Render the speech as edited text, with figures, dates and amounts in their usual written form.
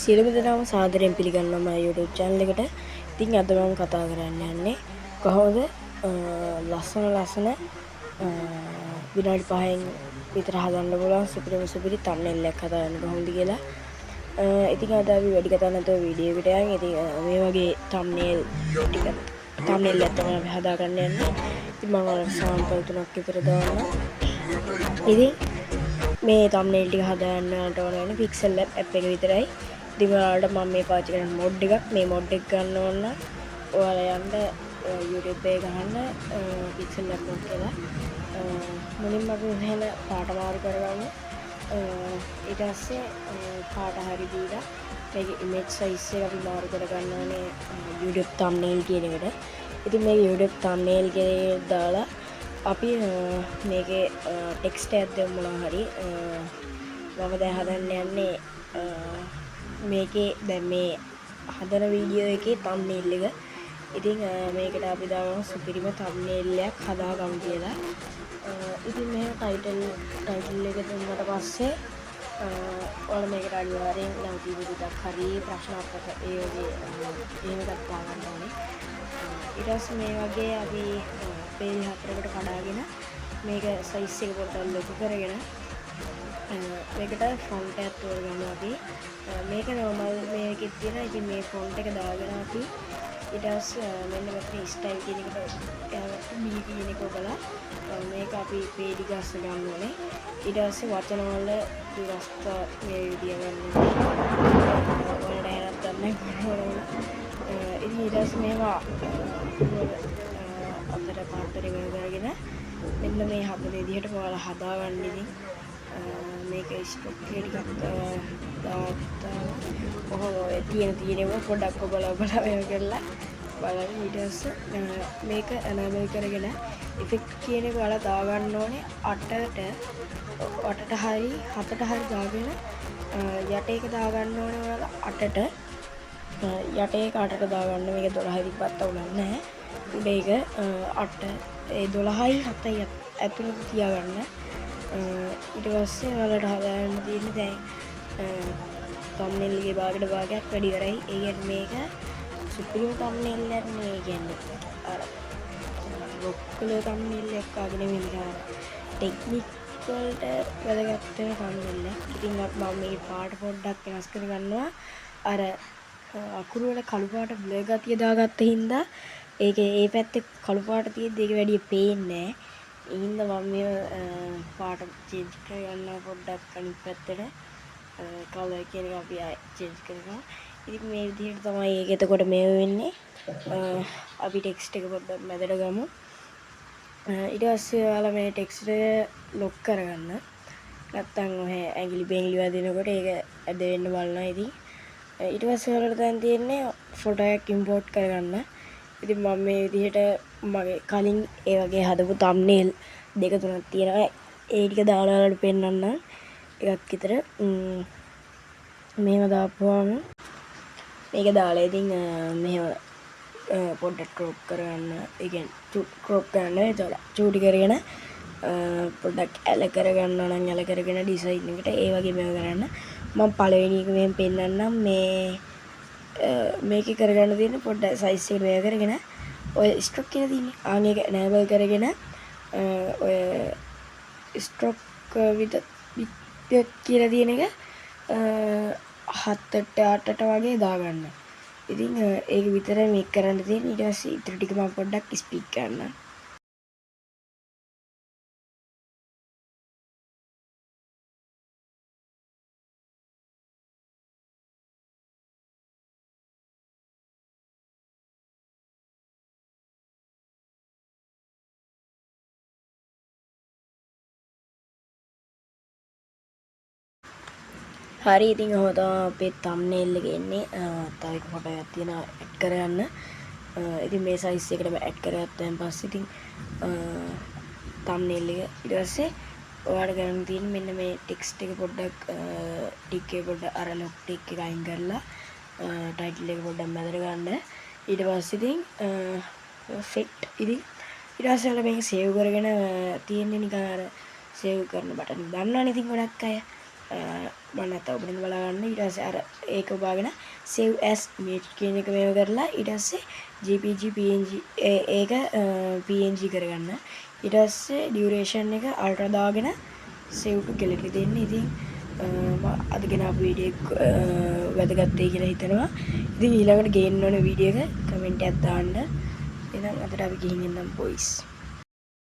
සියලුම දෙනාම සාදරයෙන් පිළිගන්නවා YouTube channel එකට. ඉතින් අද මම කතා කරන්න යන්නේ කොහොමද ලස්සන විනාඩි 5න් විතර හදන්න පුළුවන් සුපිරි thumbnail එකක් හදාගන්න කොහොමද කියලා. ඉතින් අද අපි වැඩි කතා නැතුව වීඩියෝ එකට යන්. ඉතින් මේ වගේ thumbnail එකක් තමයි අපි හදාගන්න යන්නේ. ඉතින් මම ඔයාලට sample 3ක් විතර දාන්නම්. ඉතින් මේ thumbnail ටික හදාගන්නට ඕන වෙන Pixel Lab app එක විතරයි. ඉතින් ඔයාලට මම මේ පාවිච්චි කරන mod එකක්. මේ mod එක ගන්න ඕන නම් ඔයාලා යන්න YouTube එකේ ගහන්න Pixel Lab mod කියලා. මුලින්ම අපි මෙහෙම පාට මාරු කරගමු. ඊට පස්සේ පාට හරි දීලා මේකේ image size එක අපි මාරු කරගන්න ඕනේ YouTube thumbnail කියන එකට. ඉතින් මේ YouTube thumbnail එකේ දාලා අපි මේකේ ටෙක්ස්ට් එකක් දෙමු මොනවා හරි. මම දැන් හදන්න යන්නේ මේකේ දැන් මේ හදන වීඩියෝ එකේ thumbnail එක. ඉතින් මේකට අපි දාගමු සුපිරිම thumbnail එකක් හදාගමු කියලා. ඉතින් මෙහෙම title එක දුන්නාට පස්සේ ඔයාලා මේකට අනිවාර්යෙන් නම් කීපයක් හරි ප්‍රශ්නාර්ථක ඒ වගේ එහෙම එකක් දාගන්න ඕනේ. ඊට පස්සේ මේ වගේ අපි පේජ් 4කට කඩාගෙන මේක සයිස් එක පොඩ්ඩක් ලොකු කරගෙන මේකට ෆොන්ට් එකක් තෝරගමු අපි. මේක normal මේකෙත් තියෙන. ඉතින් මේ ෆොන්ට් එක දාගෙන අපි ඊට පස්සේ මෙන්න මෙතන ස්ටයිල් කියන එකට B කියන එක ඔබලා මේක අපි පේඩි ගස්ස ගන්න ඕනේ. ඊට පස්සේ වචන වල දුරස්ත මේ විදිය ගන්න ඕනේ. ඔයාලට හැරක් ගන්න කොහොමද? ඉතින් ඊට පස්සේ මේවා අතර පාටරි වෙන කරගෙන මෙන්න මේ හදන විදිහට ඔයාලා හදාගන්න. ඉතින් මේක ස්ටොක් එක ටිකක් දාත්තා කොහොම තියෙනවා පොඩ්ඩක් ඔබලා මේව කරලා බලන්න. ඊට පස්සේ මේක enable කරගෙන effect කියන එක ඔයාලා දාගන්න ඕනේ 8ට හරි 7ට හරි දාගෙන යට එක දාගන්න ඕනේ ඔයාලා 8ට යට එක 8ට දාගන්න. මේක 12 තිබ්බත් අවුලක් නැහැ. උඩ එක 8 ඒ 12යි 7යි ඇතුළත තියාගන්න. ඊට පස්සේ ඔයාලට හදාගන්න තියෙන්නේ දැන් thumbnail එකේ භාගයට භාගයක් වැඩි කරයි. ඒ කියන්නේ මේක සුපිරිම thumbnail එකක් නේ කියන්නේ. අර රොක්කලෝ thumbnail එකක් වගේ නෙමෙයි නිකන් ටෙක්නික් වලට වැදගත් වෙන thumbnail එකක්. ඉතින් මම මේ පාට පොඩ්ඩක් වෙනස් කර ගන්නවා. අර අකුරු වල කළු පාට බ්ලර් ගතිය දාගත්ත හින්දා ඒකේ ඒ පැත්තේ කළු පාට තියෙද්දි ඒක වැඩි පේන්නේ නැහැ. ඒ හින්දා මම මේ පාට චේන්ජ් කරගන්නවා පොඩ්ඩක් අනිත් පැත්තට. කලර් කියන එක අපි චේන්ජ් කරනවා. ඉතින් මේ විදිහට තමයි ඒක එතකොට මේ වෙන්නේ. අපි ටෙක්ස්ට් එක පොඩ්ඩක් මැදට ගමු. ඊට පස්සේ ඔයාලා මේ ටෙක්ස්ට් එක ලොක් කරගන්න. නැත්තම් ඔය ඇඟිලි බෙන්ගිලි වදිනකොට ඒක ඇද වෙන්න බලනවා. ඉතින් ඊට පස්සේ ඔයාලට දැන් තියෙන්නේ ෆොටෝ එකක් ඉම්පෝට් කරගන්න. ඉතින් මම මේ විදිහට මගේ කලින් ඒ වගේ හදපු thumbnail දෙක තුනක් තියෙනවා. ඒ ටික දාලා ඔයාලට පෙන්නන්න එකක් විතර. මේව දාපුවාම මේක දාලා ඉතින් මෙහෙම පොඩ්ඩක් ක්‍රොප් කරගන්න. ඒ කියන්නේ ක්‍රොප් කරන්න ඒතකොට චූටි කරගෙන පොඩ්ඩක් ඇල කරගන්න නම් ඇල කරගෙන ඩිසයින් එකට ඒ වගේ මේව කරන්න. මම පළවෙනි එක මෙහෙම පෙන්නන්නම්. මේකේ කරගන්න තියෙන පොඩ්ඩක් සයිස් එක මේව කරගෙන ඔය ස්ට්‍රොක් කියලා තියෙන්නේ. ආන් එක enable කරගෙන ඔය ස්ට්‍රොක් with කියලා තියෙන එක 7ට 8ට වගේ දාගන්න. ඉතින් ඒක විතරයි මේක කරන්න තියෙන්නේ. ඊට පස්සේ ඉතුරු ටික මම පොඩ්ඩක් ස්පීක් කරන්න. හරි ඉතින් ඔහොම තමයි අපේ thumbnail එක එන්නේ. තව එක ෆොටෝ එකක් තියෙනවා ඇඩ් කරගන්න. ඉතින් මේ සයිස් එකටම ඇඩ් කරගත්තාන් පස්සේ ඉතින් thumbnail එක ඊට පස්සේ ඔයාලට ගන්න තියෙන්නේ මෙන්න මේ ටෙක්ස්ට් එක පොඩ්ඩක් ටික් එක පොඩ්ඩක් අර ලොක් ටික් එක අයින් කරලා ටයිටල් එක පොඩ්ඩක් මැදට ගන්න. ඊට පස්සේ ඉතින් effect ඉතින් ඊට පස්සේ ඔයාලා මේක සේව් කරගෙන තියෙන්නේ නිකන් අර සේව් කරන බටන් දන්නවනේ ඉතින් ගොඩක් අය. මම නැත්නම් ඔබට බලගන්න ඊට පස්සේ අර ඒක ඔබාගෙන save as image කියන එක මේව කරලා ඊට පස්සේ jpg png ඒක png කරගන්න ඊට පස්සේ duration එක ultra දාගෙන save to gallery දෙන්න. ඉතින් මම අද ගෙනාපු වීඩියෝ එක වැදගත් වෙයි කියලා හිතනවා. ඉතින් ඊළඟට ගේන්න ඕන වීඩියෝ එක කමෙන්ට් එකක් දාන්න. එහෙනම් අදට අපි ගිහින් එන්නම් boys.